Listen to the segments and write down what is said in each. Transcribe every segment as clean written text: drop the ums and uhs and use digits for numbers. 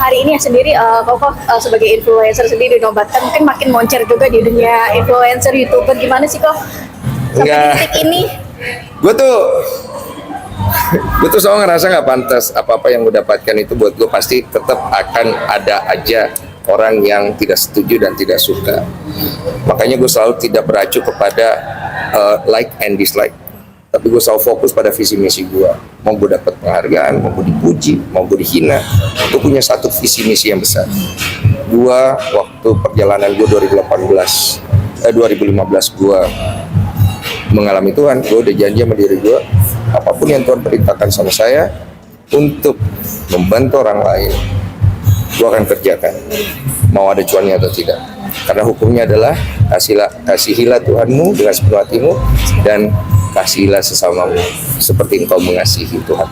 hari ini ya sendiri, Koko sebagai influencer sendiri nobatkan mungkin makin moncer juga di dunia influencer, YouTuber, gimana sih kok sampai di Enggak. titik ini? Gue tuh selalu ngerasa nggak pantas. Apa-apa yang gue dapatkan itu buat gue pasti tetap akan ada aja orang yang tidak setuju dan tidak suka. Makanya gue selalu tidak beracu kepada like and dislike, tapi gue selalu fokus pada visi misi gue. Mau gue dapat penghargaan, mau gue dipuji, mau gue dihina, gue punya satu visi misi yang besar. Gue waktu perjalanan gue 2015 gue mengalami Tuhan, gue udah janji sama diri gue, apapun yang Tuhan perintahkan sama saya untuk membantu orang lain, gue akan kerjakan, mau ada cuannya atau tidak. Karena hukumnya adalah kasihilah Tuhanmu dengan sepenuh hatimu dan kasihilah sesamamu seperti engkau mengasihi Tuhan.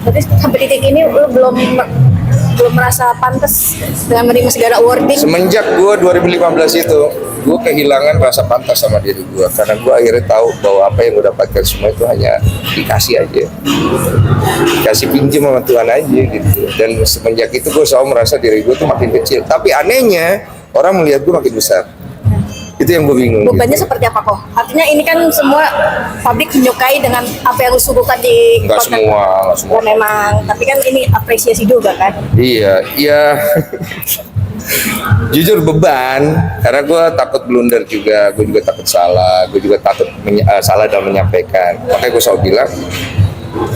Berarti sampai titik ini lu belum merasa pantas dengan menerima segala awarding? Semenjak gue 2015 itu, gue kehilangan rasa pantas sama diri gue, karena gue akhirnya tahu bahwa apa yang gue dapatkan semua itu hanya dikasih aja, dikasih pinjam sama Tuhan aja gitu. Dan semenjak itu gue selalu merasa diri gue tuh makin kecil, tapi anehnya orang melihat gue makin besar. Itu yang gue bingung. Bebannya gitu. seperti apa kok? Artinya ini kan semua publik menyukai dengan apa yang lu suguhkan di Nggak konten. semua. Ya, memang, tapi kan ini apresiasi juga kan? Iya. Jujur beban, karena gue takut blunder juga, gue juga takut salah, gue juga takut salah dalam menyampaikan. Makanya gue selalu bilang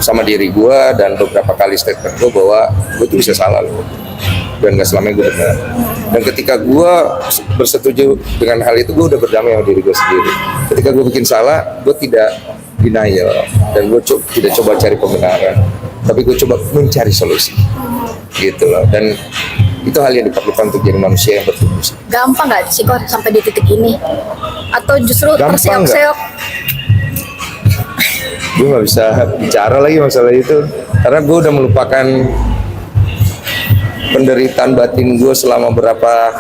sama diri gue dan beberapa kali statement gue bahwa gue tuh bisa salah loh, dan gak selamanya gue benar. Dan ketika gue bersetuju dengan hal itu, gue udah berdamai sama diri gue sendiri. Ketika gue bikin salah, gue tidak denial dan gue tidak coba cari pembenaran, tapi gue coba mencari solusi gitu loh. Dan itu hal yang diperlukan untuk jadi manusia yang bertumbuh. Gampang nggak sih kok sampai di titik ini? Atau justru Gampang terseok-seok? Gue nggak bisa bicara lagi masalah itu, karena gue udah melupakan penderitaan batin gue selama berapa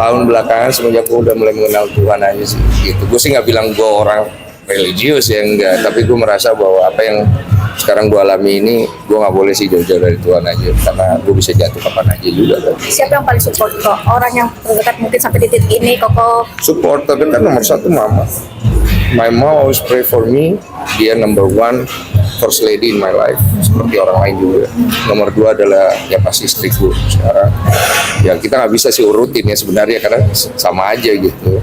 tahun belakangan semenjak gue udah mulai mengenal Tuhan aja sih gitu. Gue sih nggak bilang gue orang religius ya, enggak, tapi gue merasa bahwa apa yang sekarang gue alami ini, gue nggak boleh sih jauh-jauh dari Tuhan aja, karena gue bisa jatuh kapan aja juga kan. Siapa yang paling support kok? Orang yang terdekat mungkin sampai di titik ini, Koko? Support terdekat nomor satu mama. My mom always pray for me. Dia number one, first lady in my life, seperti orang lain juga. Nomor dua adalah ya pasti istriku sekarang. Ya kita nggak bisa sih urutin ya sebenarnya, karena sama aja gitu.